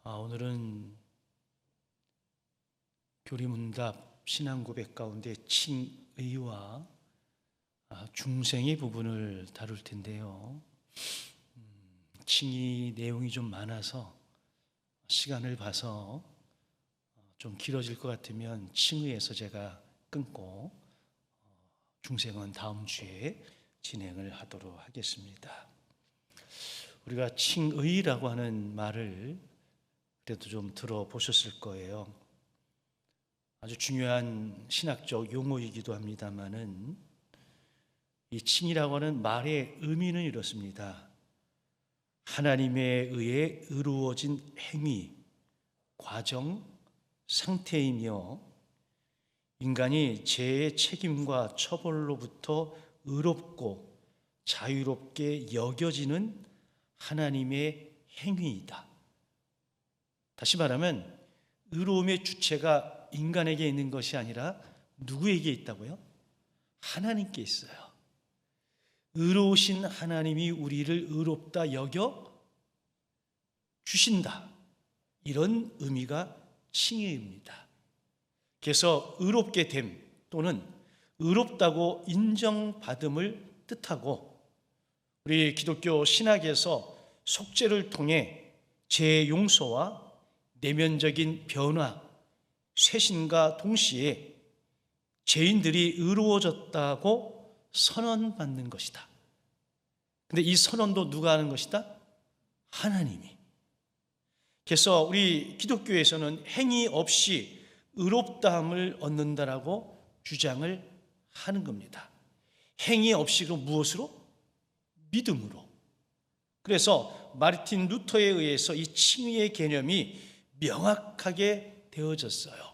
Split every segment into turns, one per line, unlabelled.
오늘은 교리문답 신앙고백 가운데 칭의와 중생의 부분을 다룰 텐데요. 칭의 내용이 좀 많아서 시간을 봐서 좀 길어질 것 같으면 칭의에서 제가 끊고 중생은 다음 주에 진행을 하도록 하겠습니다. 우리가 칭의라고 하는 말을 그래도 좀 들어보셨을 거예요. 아주 중요한 신학적 용어이기도 합니다만은 이 칭이라고 하는 말의 의미는 이렇습니다. 하나님에 의해 이루어진 행위, 과정, 상태이며 인간이 죄의 책임과 처벌로부터 의롭고 자유롭게 여겨지는 하나님의 행위이다. 다시 말하면 의로움의 주체가 인간에게 있는 것이 아니라 누구에게 있다고요? 하나님께 있어요. 의로우신 하나님이 우리를 의롭다 여겨 주신다. 이런 의미가 칭의입니다. 그래서 의롭게 됨 또는 의롭다고 인정받음을 뜻하고 우리 기독교 신학에서 속죄를 통해 죄 용서와 내면적인 변화, 쇄신과 동시에 죄인들이 의로워졌다고 선언받는 것이다. 근데 이 선언도 누가 하는 것이다? 하나님이. 그래서 우리 기독교에서는 행위 없이 의롭다함을 얻는다라고 주장을 하는 겁니다. 행위 없이 그럼 무엇으로? 믿음으로. 그래서 마르틴 루터에 의해서 이 칭의의 개념이 명확하게 되어졌어요.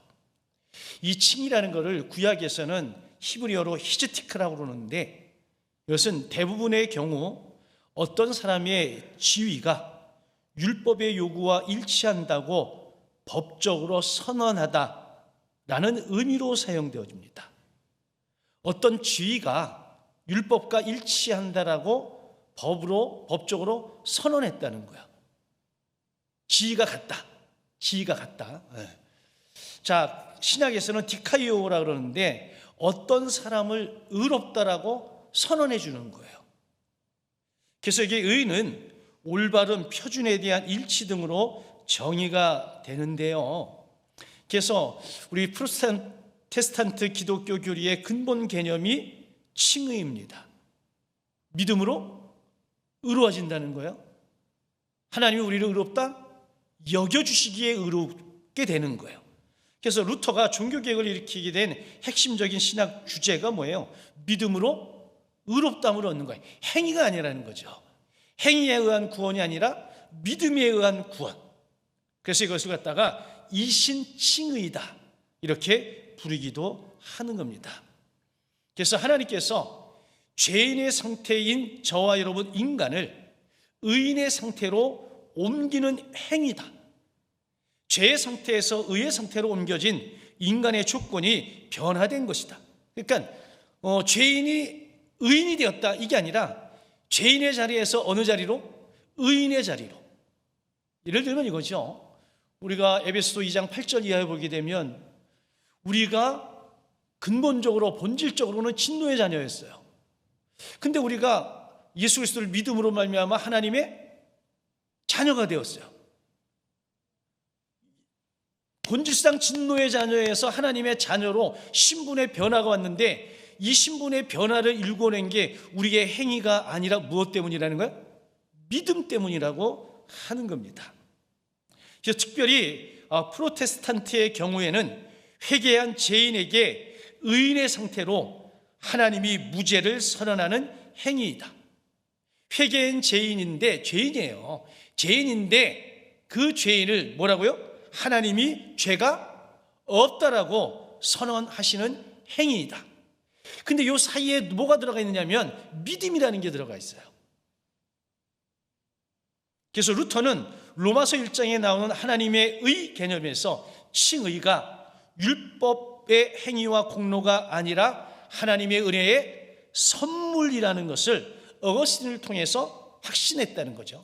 이 칭의라는 것을 구약에서는 히브리어로 히즈티크라고 그러는데 이것은 대부분의 경우 어떤 사람의 지위가 율법의 요구와 일치한다고 법적으로 선언하다라는 의미로 사용되어집니다. 어떤 지위가 율법과 일치한다라고 법적으로 선언했다는 거야. 지위가 같다. 자, 신약에서는 디카이오라 그러는데 어떤 사람을 의롭다라고 선언해 주는 거예요. 그래서 이게 의는 올바른 표준에 대한 일치 등으로 정의가 되는데요. 그래서 우리 프로테스탄트 기독교 교리의 근본 개념이 칭의입니다. 믿음으로 의로워진다는 거예요. 하나님이 우리를 의롭다 여겨주시기에 의롭게 되는 거예요. 그래서 루터가 종교개혁을 일으키게 된 핵심적인 신학 주제가 뭐예요? 믿음으로 의롭다함을 얻는 거예요. 행위가 아니라는 거죠. 행위에 의한 구원이 아니라 믿음에 의한 구원. 그래서 이것을 갖다가 이신칭의다 이렇게 부르기도 하는 겁니다. 그래서 하나님께서 죄인의 상태인 저와 여러분 인간을 의인의 상태로 옮기는 행위다. 죄의 상태에서 의의 상태로 옮겨진 인간의 조건이 변화된 것이다. 그러니까 죄인이 의인이 되었다 이게 아니라 죄인의 자리에서 어느 자리로? 의인의 자리로. 예를 들면 이거죠. 우리가 에베소서 2장 8절 이하에 보게 되면 우리가 근본적으로 본질적으로는 진노의 자녀였어요. 근데 우리가 예수 그리스도를 믿음으로 말미암아 하나님의 자녀가 되었어요. 본질상 진노의 자녀에서 하나님의 자녀로 신분의 변화가 왔는데 이 신분의 변화를 일궈낸 게 우리의 행위가 아니라 무엇 때문이라는 거예요? 믿음 때문이라고 하는 겁니다. 그래서 특별히 프로테스탄트의 경우에는 회개한 죄인에게 의인의 상태로 하나님이 무죄를 선언하는 행위이다. 회개한 죄인인데 죄인이에요. 죄인인데 그 죄인을 뭐라고요? 하나님이 죄가 없다라고 선언하시는 행위이다. 근데 이 사이에 뭐가 들어가 있느냐면 믿음이라는 게 들어가 있어요. 그래서 루터는 로마서 1장에 나오는 하나님의 의 개념에서 칭의가 율법의 행위와 공로가 아니라 하나님의 은혜의 선물이라는 것을 어거스틴을 통해서 확신했다는 거죠.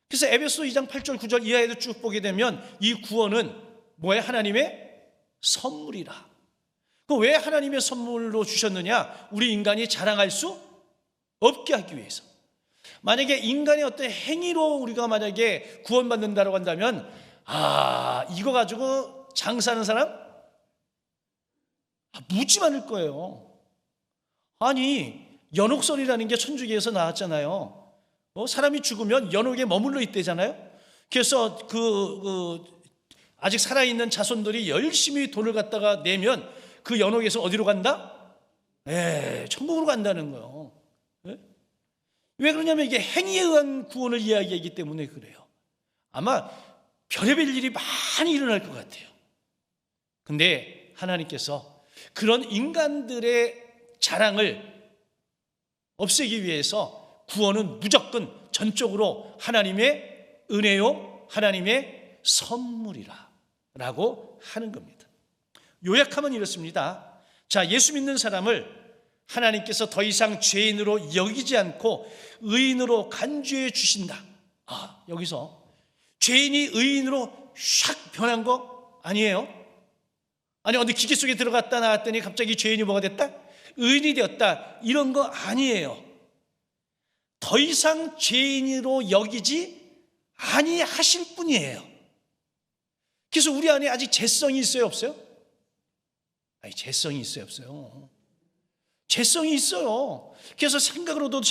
그래서 에베소 2장 8절 9절 이하에도 쭉 보게 되면 이 구원은 뭐예요? 하나님의 선물이라. 왜 하나님의 선물로 주셨느냐? 우리 인간이 자랑할 수 없게 하기 위해서. 만약에 인간의 어떤 행위로 우리가 만약에 구원받는다고 한다면 이거 가지고 장사하는 사람 무지 많을 거예요. 아니, 연옥설이라는 게 천주교에서 나왔잖아요. 사람이 죽으면 연옥에 머물러 있대잖아요. 그래서 아직 살아있는 자손들이 열심히 돈을 갖다가 내면 그 연옥에서 어디로 간다? 천국으로 간다는 거예요. 왜 그러냐면 이게 행위에 의한 구원을 이야기하기 때문에 그래요. 아마 별의별 일이 많이 일어날 것 같아요. 근데 하나님께서 그런 인간들의 자랑을 없애기 위해서 구원은 무조건 전적으로 하나님의 은혜요, 하나님의 선물이라 라고 하는 겁니다. 요약하면 이렇습니다. 자, 예수 믿는 사람을 하나님께서 더 이상 죄인으로 여기지 않고 의인으로 간주해 주신다. 여기서 죄인이 의인으로 샥 변한 거 아니에요? 아니, 어디 기계 속에 들어갔다 나왔더니 갑자기 죄인이 뭐가 됐다? 의인이 되었다. 이런 거 아니에요. 더 이상 죄인으로 여기지 아니하실 뿐이에요. 그래서 우리 안에 아직 죄성이 있어요, 없어요? 죄성이 있어요, 없어요? 죄성이 있어요. 그래서 생각으로도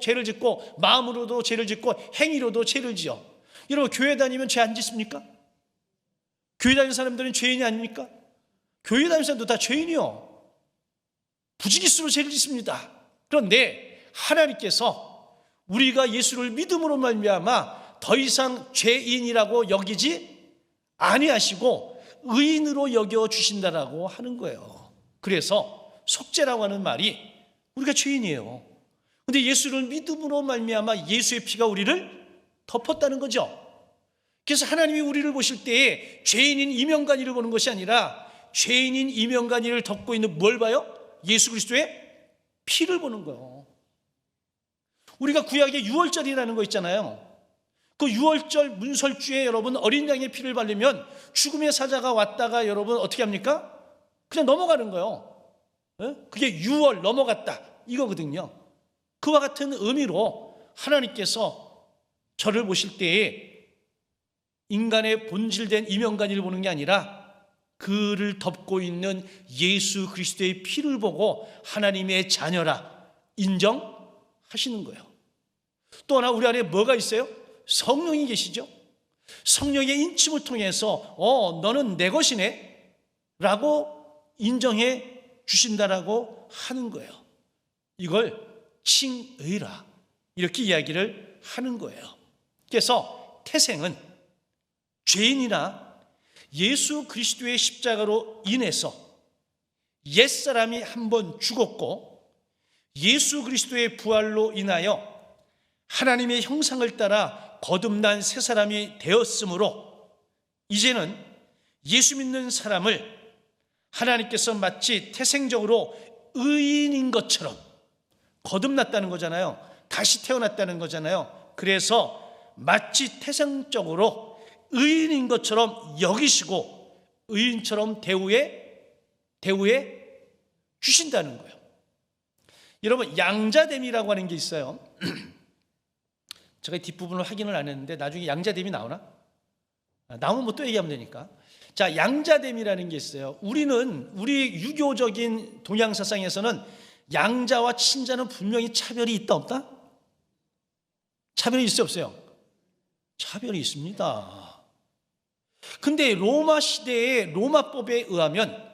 죄를 짓고 마음으로도 죄를 짓고 행위로도 죄를 지어. 여러분, 교회 다니면 죄 안 짓습니까? 교회 다니는 사람들은 죄인이 아닙니까? 교회 다니는 사람도 다 죄인이요. 부지기수로 죄를 짓습니다. 그런데 하나님께서 우리가 예수를 믿음으로 말미암아 더 이상 죄인이라고 여기지 아니하시고 의인으로 여겨주신다라고 하는 거예요. 그래서 속죄라고 하는 말이 우리가 죄인이에요. 그런데 예수를 믿음으로 말미암아 예수의 피가 우리를 덮었다는 거죠. 그래서 하나님이 우리를 보실 때에 죄인인 이명간이를 보는 것이 아니라 죄인인 이명간이를 덮고 있는 뭘 봐요? 예수 그리스도의 피를 보는 거예요. 우리가 구약에 유월절이라는 거 있잖아요. 그 유월절 문설주에 여러분 어린 양의 피를 바르면 죽음의 사자가 왔다가 여러분 어떻게 합니까? 그냥 넘어가는 거예요. 그게 유월 넘어갔다 이거거든요. 그와 같은 의미로 하나님께서 저를 보실 때에 인간의 본질된 이명간이를 보는 게 아니라 그를 덮고 있는 예수 그리스도의 피를 보고 하나님의 자녀라 인정하시는 거예요. 또 하나 우리 안에 뭐가 있어요? 성령이 계시죠. 성령의 인침을 통해서 너는 내 것이네 라고 인정해 주신다라고 하는 거예요. 이걸 칭의라 이렇게 이야기를 하는 거예요. 그래서 태생은 죄인이나 예수 그리스도의 십자가로 인해서 옛사람이 한 번 죽었고 예수 그리스도의 부활로 인하여 하나님의 형상을 따라 거듭난 새 사람이 되었으므로 이제는 예수 믿는 사람을 하나님께서 마치 태생적으로 의인인 것처럼 거듭났다는 거잖아요. 다시 태어났다는 거잖아요. 그래서 마치 태생적으로 의인인 것처럼 여기시고 의인처럼 대우해 주신다는 거예요. 여러분, 양자됨이라고 하는 게 있어요. 제가 뒷부분을 확인을 안 했는데 나중에 양자됨이 나오나? 나오면 뭐 또 얘기하면 되니까. 자, 양자됨이라는 게 있어요. 우리 유교적인 동양 사상에서는 양자와 친자는 분명히 차별이 있다 없다? 차별이 있어요 없어요? 차별이 있습니다. 근데 로마 시대의 로마법에 의하면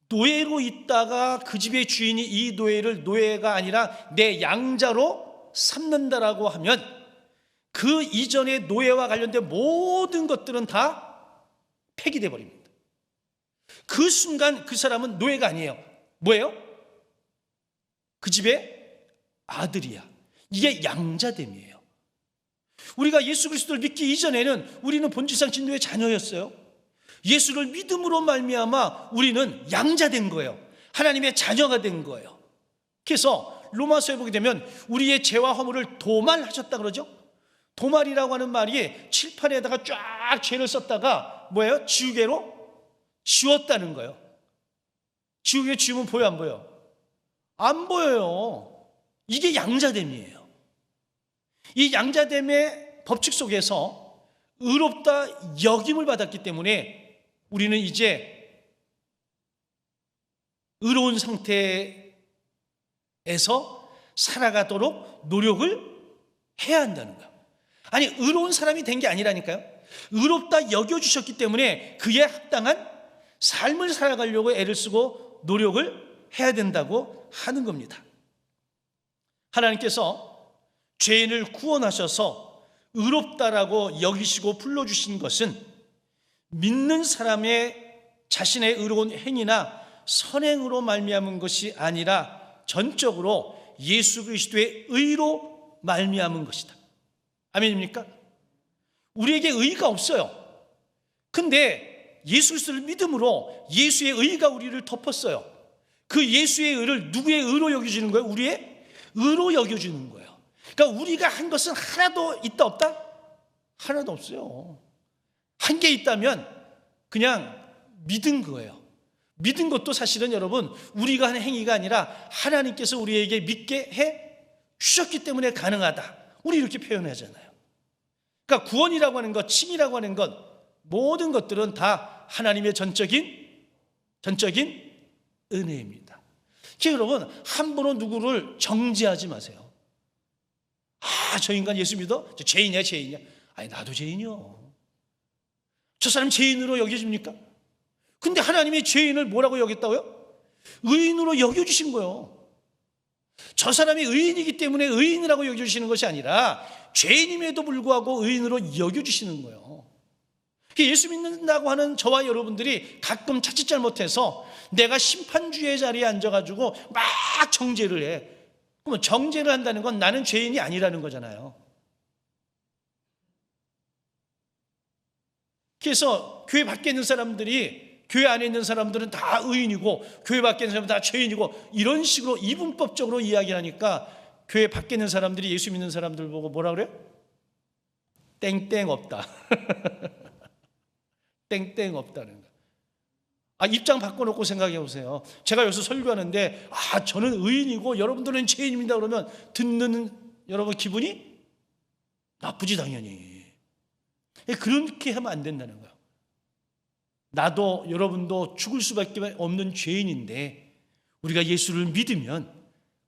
노예로 있다가 그 집의 주인이 이 노예를 노예가 아니라 내 양자로 삼는다라고 하면 그 이전의 노예와 관련된 모든 것들은 다 폐기돼 버립니다. 그 순간 그 사람은 노예가 아니에요. 뭐예요? 그 집의 아들이야. 이게 양자됨이에요. 우리가 예수 그리스도를 믿기 이전에는 우리는 본질상 진노의 자녀였어요. 예수를 믿음으로 말미암아 우리는 양자된 거예요. 하나님의 자녀가 된 거예요. 그래서 로마서에 보게 되면 우리의 죄와 허물을 도말하셨다 그러죠. 도말이라고 하는 말이 칠판에다가 쫙 죄를 썼다가 뭐예요? 지우개로 지웠다는 거예요. 지우개 지우면 보여, 안 보여? 안 보여요. 이게 양자됨이에요. 이 양자됨의 법칙 속에서 의롭다 여김을 받았기 때문에 우리는 이제 의로운 상태에서 살아가도록 노력을 해야 한다는 거예요. 아니, 의로운 사람이 된 게 아니라니까요. 의롭다 여겨주셨기 때문에 그에 합당한 삶을 살아가려고 애를 쓰고 노력을 해야 된다고 하는 겁니다. 하나님께서 죄인을 구원하셔서 의롭다라고 여기시고 불러주신 것은 믿는 사람의 자신의 의로운 행위나 선행으로 말미암은 것이 아니라 전적으로 예수 그리스도의 의로 말미암은 것이다. 아멘입니까? 우리에게 의가 없어요. 근데 예수 그리스도를 믿음으로 예수의 의가 우리를 덮었어요. 그 예수의 의를 누구의 의로 여겨주는 거예요? 우리의 의로 여겨주는 거예요. 그러니까 우리가 한 것은 하나도 있다 없다? 하나도 없어요. 한 게 있다면 그냥 믿은 거예요. 믿은 것도 사실은 여러분 우리가 한 행위가 아니라 하나님께서 우리에게 믿게 해 주셨기 때문에 가능하다. 우리 이렇게 표현하잖아요. 그러니까 구원이라고 하는 것, 칭이라고 하는 것, 모든 것들은 다 하나님의 전적인 은혜입니다. 그래서 여러분 함부로 누구를 정죄하지 마세요. 저 인간 예수 믿어? 저 죄인이야. 아니, 나도 죄인이요. 저 사람 죄인으로 여겨집니까? 근데 하나님이 죄인을 뭐라고 여겼다고요? 의인으로 여겨주신 거예요. 저 사람이 의인이기 때문에 의인이라고 여겨주시는 것이 아니라 죄인임에도 불구하고 의인으로 여겨주시는 거예요. 예수 믿는다고 하는 저와 여러분들이 가끔 자칫 잘못해서 내가 심판주의 자리에 앉아가지고 막 정죄를 해. 그러면 정죄를 한다는 건 나는 죄인이 아니라는 거잖아요. 그래서 교회 밖에 있는 사람들이, 교회 안에 있는 사람들은 다 의인이고 교회 밖에 있는 사람들은 다 죄인이고 이런 식으로 이분법적으로 이야기하니까 교회 밖에 있는 사람들이 예수 믿는 사람들 보고 뭐라 그래요? 땡땡 없다. 땡땡 없다는 거. 입장 바꿔놓고 생각해 보세요. 제가 여기서 설교하는데 저는 의인이고 여러분들은 죄인입니다 그러면 듣는 여러분 기분이 나쁘지 당연히. 그렇게 하면 안 된다는 거예요. 나도 여러분도 죽을 수밖에 없는 죄인인데 우리가 예수를 믿으면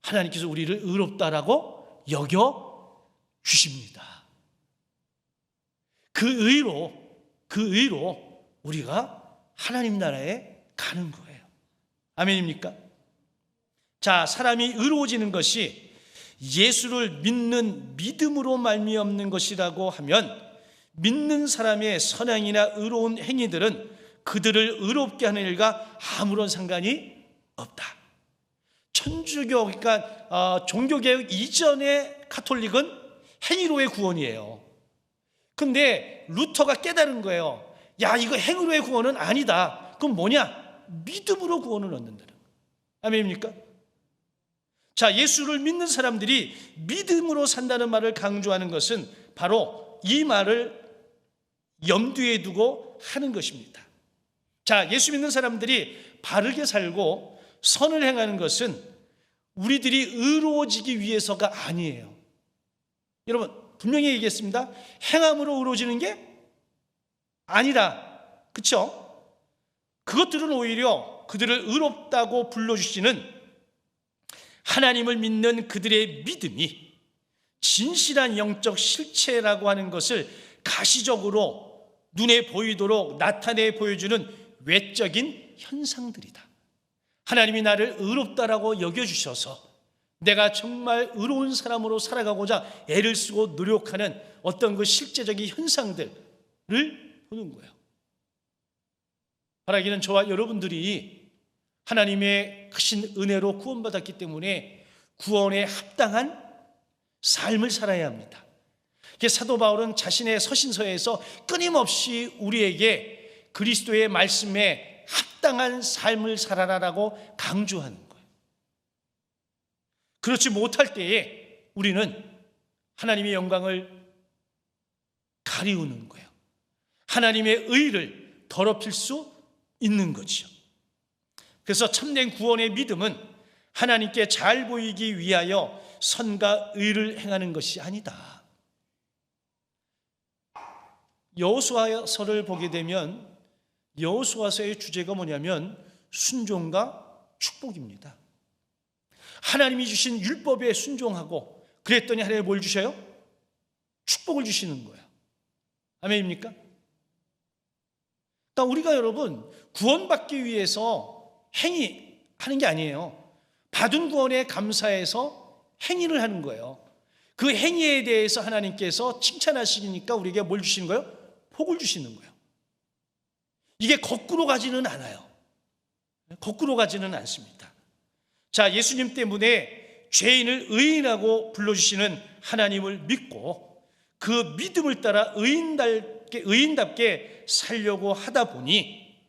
하나님께서 우리를 의롭다라고 여겨 주십니다. 그 의로 우리가 하나님 나라에 가는 거예요. 아멘입니까? 자, 사람이 의로워지는 것이 예수를 믿는 믿음으로 말미암는 것이라고 하면 믿는 사람의 선행이나 의로운 행위들은 그들을 의롭게 하는 일과 아무런 상관이 없다. 천주교, 그러니까 종교개혁 이전의 가톨릭은 행위로의 구원이에요. 근데 루터가 깨달은 거예요. 야, 이거 행위로의 구원은 아니다. 그럼 뭐냐? 믿음으로 구원을 얻는다는 거예요. 아멘입니까? 자, 예수를 믿는 사람들이 믿음으로 산다는 말을 강조하는 것은 바로 이 말을 염두에 두고 하는 것입니다. 자, 예수 믿는 사람들이 바르게 살고 선을 행하는 것은 우리들이 의로워지기 위해서가 아니에요. 여러분, 분명히 얘기했습니다. 행함으로 의로워지는 게 아니라, 그렇죠? 그것들은 오히려 그들을 의롭다고 불러주시는 하나님을 믿는 그들의 믿음이 진실한 영적 실체라고 하는 것을 가시적으로 눈에 보이도록 나타내 보여주는 외적인 현상들이다. 하나님이 나를 의롭다라고 여겨주셔서 내가 정말 의로운 사람으로 살아가고자 애를 쓰고 노력하는 어떤 그 실제적인 현상들을 보는 거예요. 바라기는 저와 여러분들이 하나님의 크신 은혜로 구원받았기 때문에 구원에 합당한 삶을 살아야 합니다. 사도 바울은 자신의 서신서에서 끊임없이 우리에게 그리스도의 말씀에 합당한 삶을 살아라라고 강조하는 거예요. 그렇지 못할 때에 우리는 하나님의 영광을 가리우는 거예요. 하나님의 의를 더럽힐 수 있는 거죠. 그래서 참된 구원의 믿음은 하나님께 잘 보이기 위하여 선과 의를 행하는 것이 아니다. 여호수아서를 보게 되면 여호수아서의 주제가 뭐냐면 순종과 축복입니다. 하나님이 주신 율법에 순종하고 그랬더니 하나님이 뭘 주셔요? 축복을 주시는 거예요. 아멘입니까? 그러니까 우리가 여러분 구원받기 위해서 행위하는 게 아니에요. 받은 구원에 감사해서 행위를 하는 거예요. 그 행위에 대해서 하나님께서 칭찬하시니까 우리에게 뭘 주시는 거예요? 복을 주시는 거예요. 이게 거꾸로 가지는 않아요. 거꾸로 가지는 않습니다. 자, 예수님 때문에 죄인을 의인하고 불러주시는 하나님을 믿고 그 믿음을 따라 의인답게 살려고 하다 보니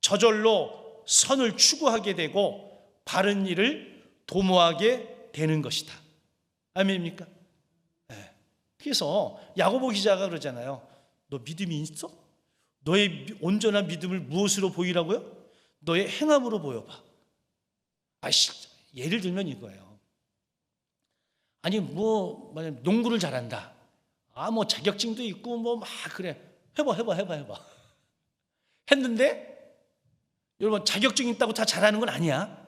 저절로 선을 추구하게 되고 바른 일을 도모하게 되는 것이다. 아멘입니까? 네. 그래서 야고보 기자가 그러잖아요. 너 믿음이 있어? 너의 온전한 믿음을 무엇으로 보이라고요? 너의 행함으로 보여봐. 예를 들면 이거예요. 아니 만약 농구를 잘한다. 자격증도 있고 막 그래. 해봐. 했는데 여러분 자격증 있다고 다 잘하는 건 아니야.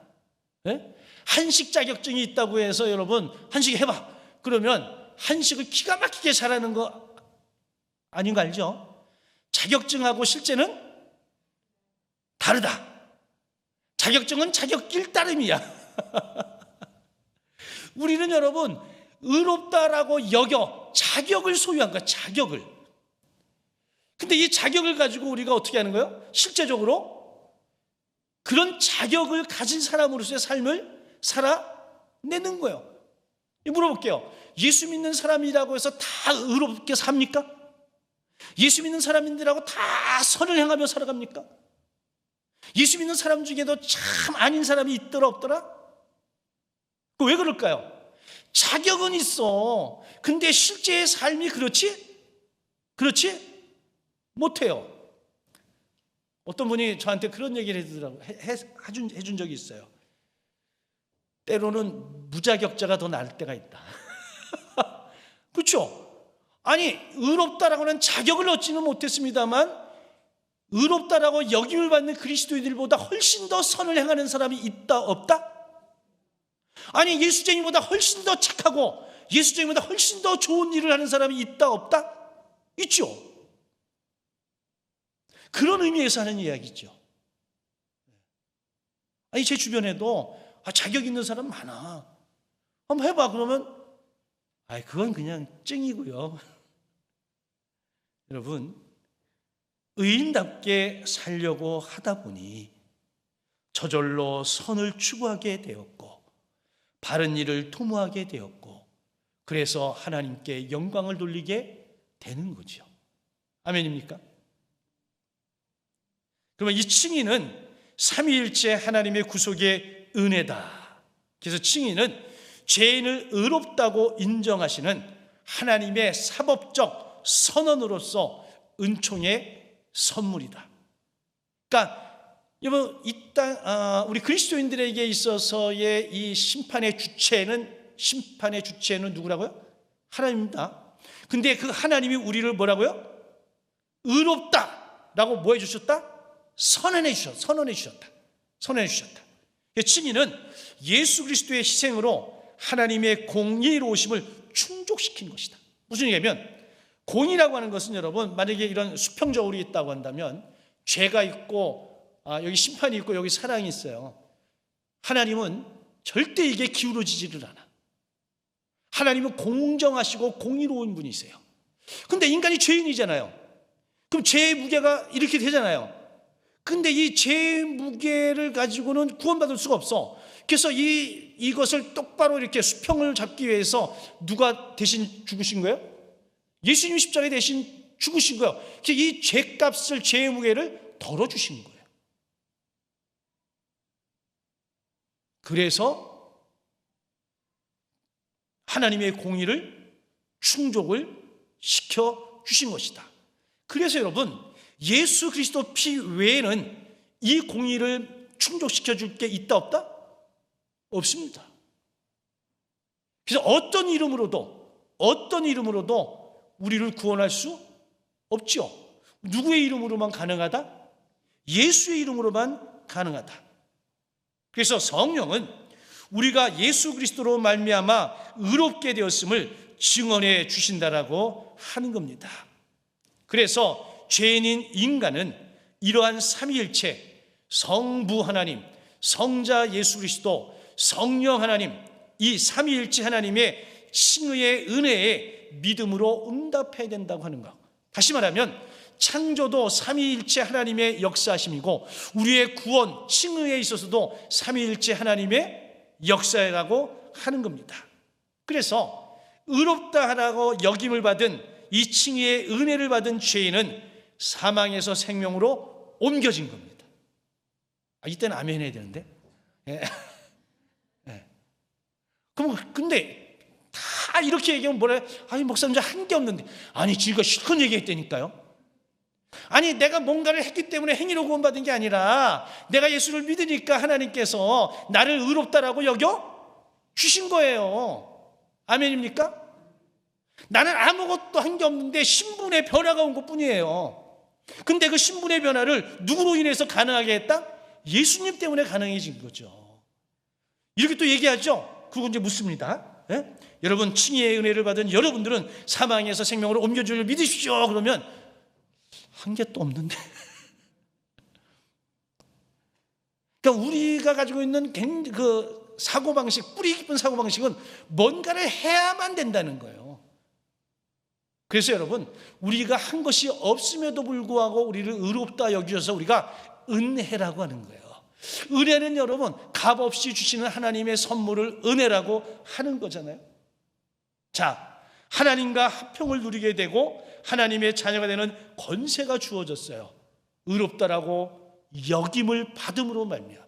네? 한식 자격증이 있다고 해서 여러분 한식 해봐. 그러면 한식을 기가 막히게 잘하는 거 아닌 거 알죠? 자격증하고 실제는 다르다. 자격증은 자격길 따름이야. 우리는 여러분 의롭다라고 여겨 자격을 소유한 거야. 자격을. 근데 이 자격을 가지고 우리가 어떻게 하는 거예요? 실제적으로 그런 자격을 가진 사람으로서의 삶을 살아내는 거예요. 물어볼게요. 예수 믿는 사람이라고 해서 다 의롭게 삽니까? 예수 믿는 사람인들하고 다 선을 행하며 살아갑니까? 예수 믿는 사람 중에도 참 아닌 사람이 있더라 없더라? 왜 그럴까요? 자격은 있어. 근데 실제의 삶이 그렇지 못해요. 어떤 분이 저한테 그런 얘기를 해준 적이 있어요. 때로는 무자격자가 더 나을 때가 있다. 그렇죠? 아니 의롭다라고는 자격을 얻지는 못했습니다만 의롭다라고 여김을 받는 그리스도인들보다 훨씬 더 선을 행하는 사람이 있다 없다? 아니 예수쟁이보다 훨씬 더 착하고 예수쟁이보다 훨씬 더 좋은 일을 하는 사람이 있다 없다? 있죠. 그런 의미에서 하는 이야기죠. 아니 제 주변에도 자격 있는 사람 많아. 한번 해봐. 그러면 그건 그냥 찡이고요. 여러분 의인답게 살려고 하다 보니 저절로 선을 추구하게 되었고 바른 일을 도모하게 되었고 그래서 하나님께 영광을 돌리게 되는 거죠. 아멘입니까? 그러면 이 칭의는 삼위일체 하나님의 구속의 은혜다. 그래서 칭의는 죄인을 의롭다고 인정하시는 하나님의 사법적 선언으로서 은총의 선물이다. 그러니까 여러분 이 땅 우리 그리스도인들에게 있어서의 이 심판의 주체는 누구라고요? 하나님입니다. 근데 그 하나님이 우리를 뭐라고요? 의롭다라고 뭐 해주셨다? 선언해 주셨다. 칭의는 예수 그리스도의 희생으로 하나님의 공의로우심을 충족시킨 것이다. 무슨 얘기냐면 공의라고 하는 것은 여러분 만약에 이런 수평저울이 있다고 한다면 죄가 있고 여기 심판이 있고 여기 사랑이 있어요. 하나님은 절대 이게 기울어지지를 않아. 하나님은 공정하시고 공의로운 분이세요. 근데 인간이 죄인이잖아요. 그럼 죄의 무게가 이렇게 되잖아요. 근데 이 죄의 무게를 가지고는 구원받을 수가 없어. 그래서 이것을 똑바로 이렇게 수평을 잡기 위해서 누가 대신 죽으신 거예요? 예수님 십자가에 대신 죽으신 거예요. 이 죄값을, 죄의 무게를 덜어주신 거예요. 그래서 하나님의 공의를 충족을 시켜주신 것이다. 그래서 여러분, 예수 그리스도 피 외에는 이 공의를 충족시켜 줄 게 있다 없다? 없습니다. 그래서 어떤 이름으로도 우리를 구원할 수 없죠. 누구의 이름으로만 가능하다? 예수의 이름으로만 가능하다. 그래서 성령은 우리가 예수 그리스도로 말미암아 의롭게 되었음을 증언해 주신다라고 하는 겁니다. 그래서 죄인인 인간은 이러한 삼위일체, 성부 하나님, 성자 예수 그리스도, 성령 하나님, 이 삼위일체 하나님의 칭의의 은혜에 믿음으로 응답해야 된다고 하는 것. 다시 말하면 창조도 삼위일체 하나님의 역사하심이고 우리의 구원, 칭의에 있어서도 삼위일체 하나님의 역사라고 하는 겁니다. 그래서 의롭다 하라고 역임을 받은 이 칭의의 은혜를 받은 죄인은 사망에서 생명으로 옮겨진 겁니다. 이때는 아멘 해야 되는데. 예. 예. 그럼 근데 다 이렇게 얘기하면 뭐래? 아니 목사님 한 게 없는데. 아니 지금 실컷 얘기했다니까요. 아니 내가 뭔가를 했기 때문에 행위로 구원받은 게 아니라 내가 예수를 믿으니까 하나님께서 나를 의롭다라고 여겨 주신 거예요. 아멘입니까? 나는 아무것도 한 게 없는데 신분의 변화가 온 것뿐이에요. 근데 그 신분의 변화를 누구로 인해서 가능하게 했다? 예수님 때문에 가능해진 거죠. 이렇게 또 얘기하죠. 그리고 이제 묻습니다. 예? 여러분 칭의의 은혜를 받은 여러분들은 사망에서 생명으로 옮겨줄 줄 믿으십시오. 그러면 한 게 또 없는데. 그러니까 우리가 가지고 있는 그 사고방식, 뿌리 깊은 사고방식은 뭔가를 해야만 된다는 거예요. 그래서 여러분, 우리가 한 것이 없음에도 불구하고 우리를 의롭다 여기셔서 우리가 은혜라고 하는 거예요. 은혜는 여러분, 값없이 주시는 하나님의 선물을 은혜라고 하는 거잖아요. 자, 하나님과 화평을 누리게 되고 하나님의 자녀가 되는 권세가 주어졌어요. 의롭다라고 역임을 받음으로 말미암아.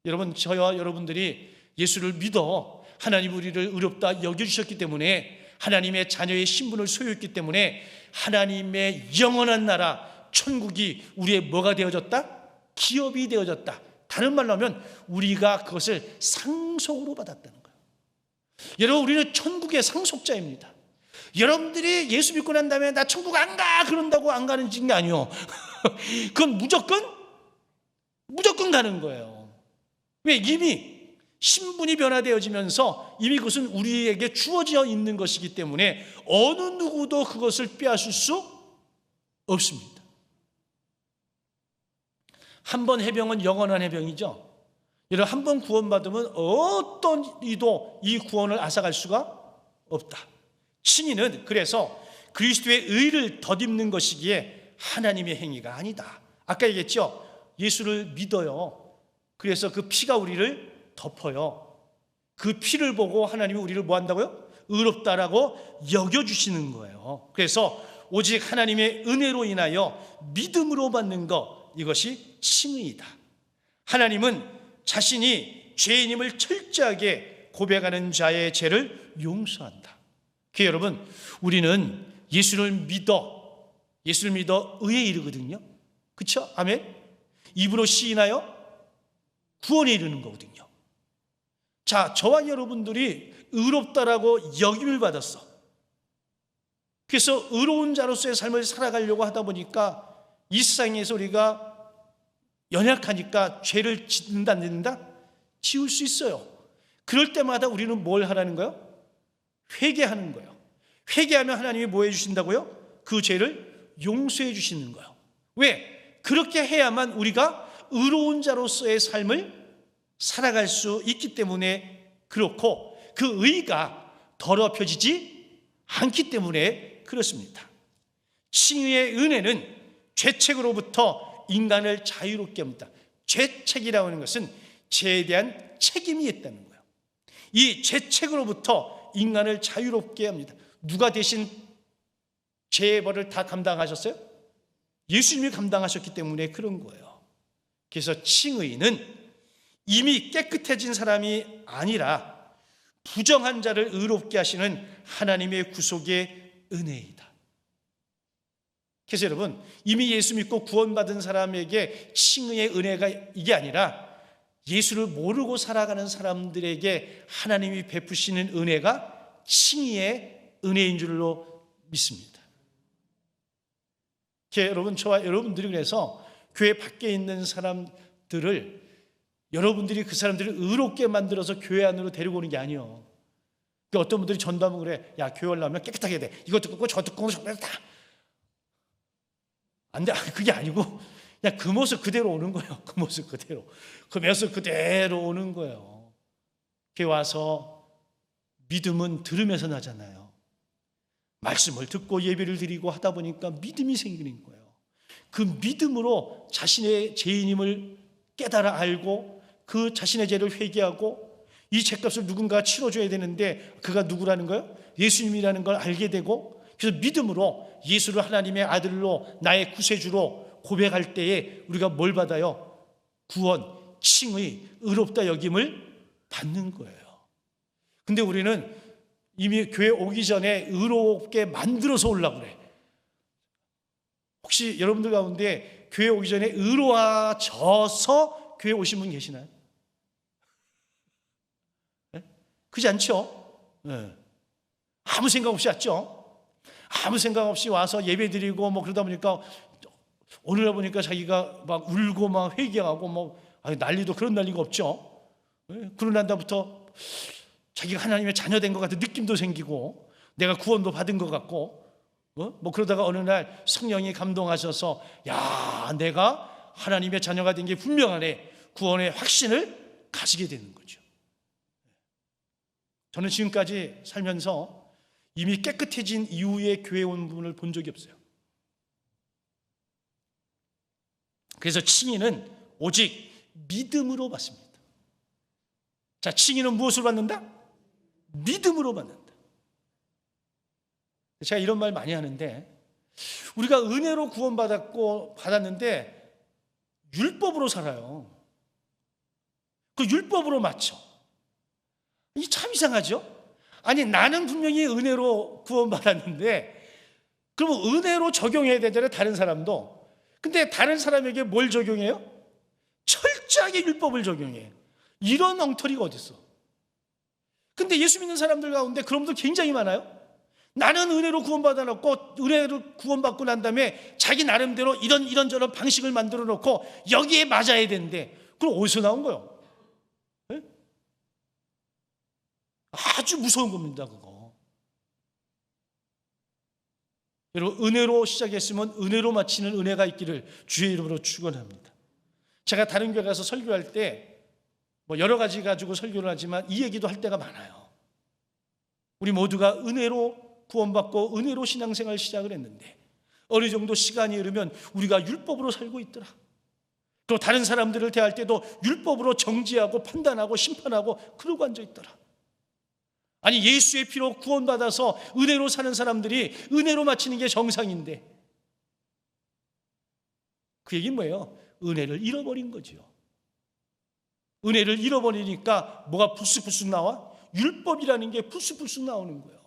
여러분, 저와 여러분들이 예수를 믿어 하나님 우리를 의롭다 여겨주셨기 때문에 하나님의 자녀의 신분을 소유했기 때문에 하나님의 영원한 나라 천국이 우리의 뭐가 되어졌다? 기업이 되어졌다. 다른 말로 하면 우리가 그것을 상속으로 받았다는 거예요. 여러분, 우리는 천국의 상속자입니다. 여러분들이 예수 믿고 난 다음에 나 천국 안 가 그런다고 안 가는 게 아니에요. 그건 무조건 가는 거예요. 왜? 이미 신분이 변화되어지면서 이미 그것은 우리에게 주어져 있는 것이기 때문에 어느 누구도 그것을 빼앗을 수 없습니다. 한 번 해병은 영원한 해병이죠. 여러분, 한 번 구원받으면 어떤 이도 이 구원을 앗아갈 수가 없다. 칭의는 그래서 그리스도의 의를 덧입는 것이기에 하나님의 행위가 아니다. 아까 얘기했죠. 예수를 믿어요. 그래서 그 피가 우리를 덮어요. 그 피를 보고 하나님이 우리를 뭐 한다고요? 의롭다라고 여겨주시는 거예요. 그래서 오직 하나님의 은혜로 인하여 믿음으로 받는 것, 이것이 칭의이다. 하나님은 자신이 죄인임을 철저하게 고백하는 자의 죄를 용서한다. 그 여러분, 우리는 예수를 믿어 의에 이르거든요. 그렇죠? 아멘. 입으로 시인하여 구원에 이르는 거거든요. 자, 저와 여러분들이 의롭다라고 역임을 받았어. 그래서 의로운 자로서의 삶을 살아가려고 하다 보니까 이 세상에서 우리가 연약하니까 죄를 짓는다 안 짓는다? 지울 수 있어요. 그럴 때마다 우리는 뭘 하라는 거예요? 회개하는 거예요. 회개하면 하나님이 뭐 해주신다고요? 그 죄를 용서해 주시는 거예요. 왜? 그렇게 해야만 우리가 의로운 자로서의 삶을 살아갈 수 있기 때문에 그렇고, 그 의가 더럽혀지지 않기 때문에 그렇습니다. 칭의의 은혜는 죄책으로부터 인간을 자유롭게 합니다. 죄책이라고 하는 것은 죄에 대한 책임이 있다는 거예요. 이 죄책으로부터 인간을 자유롭게 합니다. 누가 대신 죄의 벌을 다 감당하셨어요? 예수님이 감당하셨기 때문에 그런 거예요. 그래서 칭의는 이미 깨끗해진 사람이 아니라 부정한 자를 의롭게 하시는 하나님의 구속의 은혜이다. 그래서 여러분, 이미 예수 믿고 구원받은 사람에게 칭의의 은혜가 이게 아니라 예수를 모르고 살아가는 사람들에게 하나님이 베푸시는 은혜가 칭의의 은혜인 줄로 믿습니다. 여러분, 저와 여러분들이 그래서 교회 밖에 있는 사람들을 여러분들이 그 사람들을 의롭게 만들어서 교회 안으로 데리고 오는 게 아니에요. 어떤 분들이 전도하면 그래, 야, 교회 올라오면 깨끗하게 해야 돼. 이것도 끊고 저것도 끊고 저것도 다. 안 돼. 그게 아니고 그냥 그 모습 그대로 오는 거예요. 그 모습 그대로. 그 모습 그대로 오는 거예요. 교회 와서 믿음은 들으면서 나잖아요. 말씀을 듣고 예배를 드리고 하다 보니까 믿음이 생기는 거예요. 그 믿음으로 자신의 죄인임을 깨달아 알고 그 자신의 죄를 회개하고 이 죄값을 누군가가 치러줘야 되는데 그가 누구라는 거예요? 예수님이라는 걸 알게 되고, 그래서 믿음으로 예수를 하나님의 아들로 나의 구세주로 고백할 때에 우리가 뭘 받아요? 구원, 칭의, 의롭다 여김을 받는 거예요. 근데 우리는 이미 교회 오기 전에 의롭게 만들어서 오려고 그래. 혹시 여러분들 가운데 교회 오기 전에 의로워져서 교회 오신 분 계시나요? 네? 그렇지 않죠? 네. 아무 생각 없이 왔죠? 아무 생각 없이 와서 예배 드리고 뭐 그러다 보니까 오늘 보니까 자기가 막 울고 막 회개하고 뭐 난리도 그런 난리가 없죠. 네? 그러고 난 다음부터 자기가 하나님의 자녀된 것 같은 느낌도 생기고 내가 구원도 받은 것 같고 뭐 그러다가 어느 날 성령이 감동하셔서 야, 내가 하나님의 자녀가 된 게 분명하네. 구원의 확신을 가지게 되는 거죠. 저는 지금까지 살면서 이미 깨끗해진 이후에 교회 온 분을 본 적이 없어요. 그래서 칭의는 오직 믿음으로 받습니다. 자, 칭의는 무엇으로 받는다? 믿음으로 받는다. 제가 이런 말 많이 하는데 우리가 은혜로 받았는데 율법으로 살아요. 그 율법으로 맞춰. 이 참 이상하죠? 아니, 나는 분명히 은혜로 구원받았는데 그러면 은혜로 적용해야 되잖아요, 다른 사람도. 근데 다른 사람에게 뭘 적용해요? 철저하게 율법을 적용해. 이런 엉터리가 어디 있어? 근데 예수 믿는 사람들 가운데 그런 분들 굉장히 많아요. 나는 은혜로 구원받아놓고 은혜로 구원받고 난 다음에 자기 나름대로 이런저런 방식을 만들어 놓고 여기에 맞아야 되는데 그럼 어디서 나온 거예요? 네? 아주 무서운 겁니다, 그거. 여러분, 은혜로 시작했으면 은혜로 마치는 은혜가 있기를 주의 이름으로 축원합니다. 제가 다른 교회 가서 설교할 때 뭐 여러 가지 가지고 설교를 하지만 이 얘기도 할 때가 많아요. 우리 모두가 은혜로 구원받고 은혜로 신앙생활 시작을 했는데 어느 정도 시간이 흐르면 우리가 율법으로 살고 있더라. 또 다른 사람들을 대할 때도 율법으로 정지하고 판단하고 심판하고 그러고 앉아있더라. 아니, 예수의 피로 구원받아서 은혜로 사는 사람들이 은혜로 마치는 게 정상인데 그 얘기는 뭐예요? 은혜를 잃어버린 거죠. 은혜를 잃어버리니까 뭐가 불쑥불쑥 나와? 율법이라는 게 불쑥불쑥 나오는 거예요.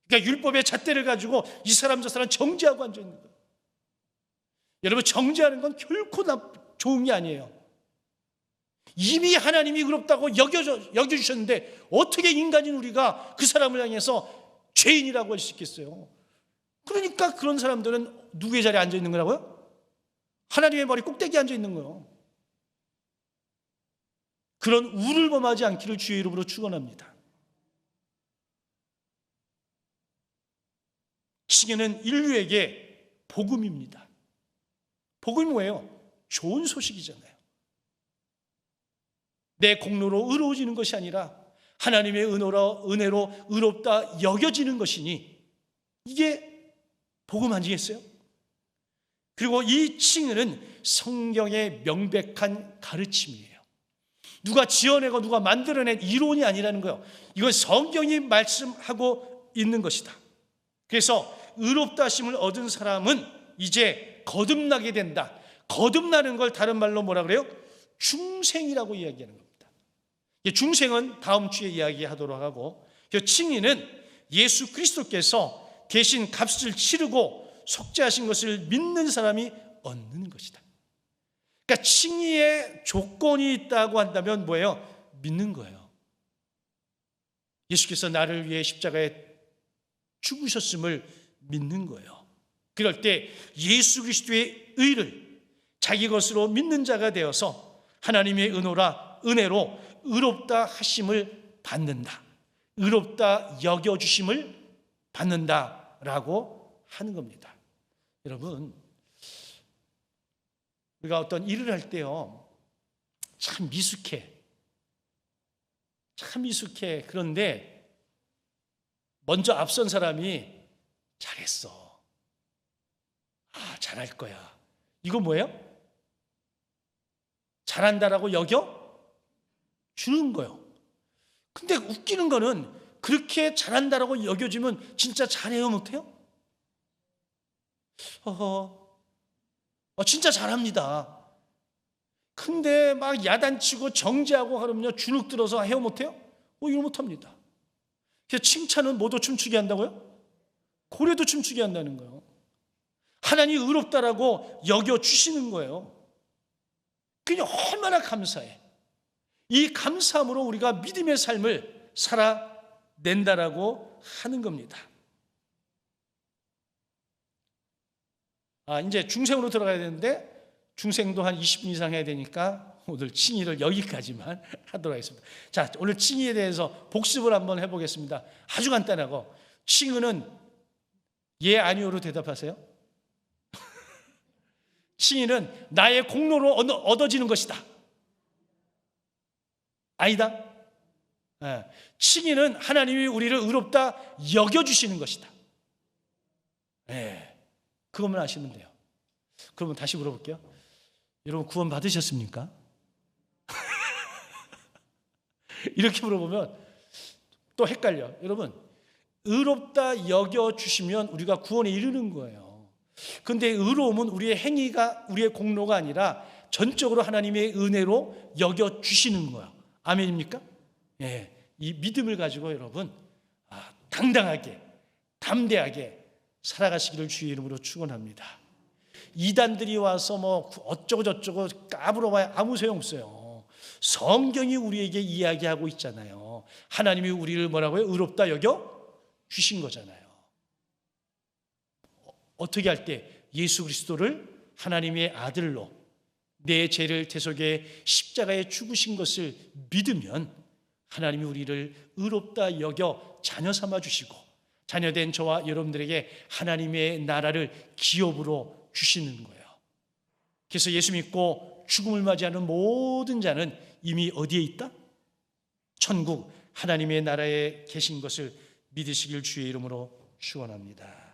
그러니까 율법의 잣대를 가지고 이 사람 저 사람 정죄하고 앉아있는 거예요. 여러분, 정죄하는 건 결코 좋은 게 아니에요. 이미 하나님이 의롭다고 여겨주셨는데 어떻게 인간인 우리가 그 사람을 향해서 죄인이라고 할 수 있겠어요? 그러니까 그런 사람들은 누구의 자리에 앉아있는 거라고요? 하나님의 머리 꼭대기에 앉아있는 거예요. 그런 우를 범하지 않기를 주의 이름으로 축원합니다. 칭의는 인류에게 복음입니다. 복음이 뭐예요? 좋은 소식이잖아요. 내 공로로 의로워지는 것이 아니라 하나님의 은혜로 의롭다 여겨지는 것이니 이게 복음 아니겠어요? 그리고 이 칭의는 성경의 명백한 가르침이에요. 누가 지어내고 누가 만들어낸 이론이 아니라는 거예요. 이건 성경이 말씀하고 있는 것이다. 그래서 의롭다 하심을 얻은 사람은 이제 거듭나게 된다. 거듭나는 걸 다른 말로 뭐라 그래요? 중생이라고 이야기하는 겁니다. 중생은 다음 주에 이야기하도록 하고, 칭의는 예수 그리스도께서 대신 값을 치르고 속죄하신 것을 믿는 사람이 얻는 것이다. 그러니까 칭의의 조건이 있다고 한다면 뭐예요? 믿는 거예요. 예수께서 나를 위해 십자가에 죽으셨음을 믿는 거예요. 그럴 때 예수 그리스도의 의를 자기 것으로 믿는 자가 되어서 하나님의 은혜로 의롭다 하심을 받는다. 의롭다 여겨주심을 받는다라고 하는 겁니다. 여러분, 우리가 어떤 일을 할 때요, 참 미숙해. 그런데 먼저 앞선 사람이 잘했어. 잘할 거야. 이거 뭐예요? 잘한다라고 여겨 주는 거예요. 근데 웃기는 거는 그렇게 잘한다라고 여겨주면 진짜 잘해요, 못해요? 진짜 잘합니다. 근데 막 야단치고 정죄하고 하면요, 주눅 들어서 해요, 못해요? 이거 못합니다. 그래서 칭찬은 뭐도 춤추게 한다고요? 고래도 춤추게 한다는 거예요. 하나님이 의롭다라고 여겨주시는 거예요. 그냥 얼마나 감사해. 이 감사함으로 우리가 믿음의 삶을 살아낸다라고 하는 겁니다. 이제 중생으로 들어가야 되는데 중생도 한 20분 이상 해야 되니까 오늘 칭의를 여기까지만 하도록 하겠습니다. 자, 오늘 칭의에 대해서 복습을 한번 해보겠습니다. 아주 간단하고, 칭의는 예, 아니오로 대답하세요. 칭의는 나의 공로로 얻어지는 것이다. 아니다. 칭의는 하나님이 우리를 의롭다 여겨주시는 것이다. 그것만 아시면 돼요. 그러면 다시 물어볼게요. 여러분, 구원 받으셨습니까? 이렇게 물어보면 또 헷갈려. 여러분, 의롭다 여겨주시면 우리가 구원에 이르는 거예요. 그런데 의로움은 우리의 행위가, 우리의 공로가 아니라 전적으로 하나님의 은혜로 여겨주시는 거예요. 아멘입니까? 이 믿음을 가지고 여러분, 당당하게, 담대하게 살아가시기를 주의 이름으로 축원합니다. 이단들이 와서 뭐 어쩌고 저쩌고 까불어봐야 아무 소용없어요. 성경이 우리에게 이야기하고 있잖아요. 하나님이 우리를 뭐라고요? 의롭다 여겨 주신 거잖아요. 어떻게 할 때? 예수 그리스도를 하나님의 아들로 내 죄를 대속해 십자가에 죽으신 것을 믿으면 하나님이 우리를 의롭다 여겨 자녀 삼아 주시고, 자녀된 저와 여러분들에게 하나님의 나라를 기업으로 주시는 거예요. 그래서 예수 믿고 죽음을 맞이하는 모든 자는 이미 어디에 있다? 천국 하나님의 나라에 계신 것을 믿으시길 주의 이름으로 축원합니다.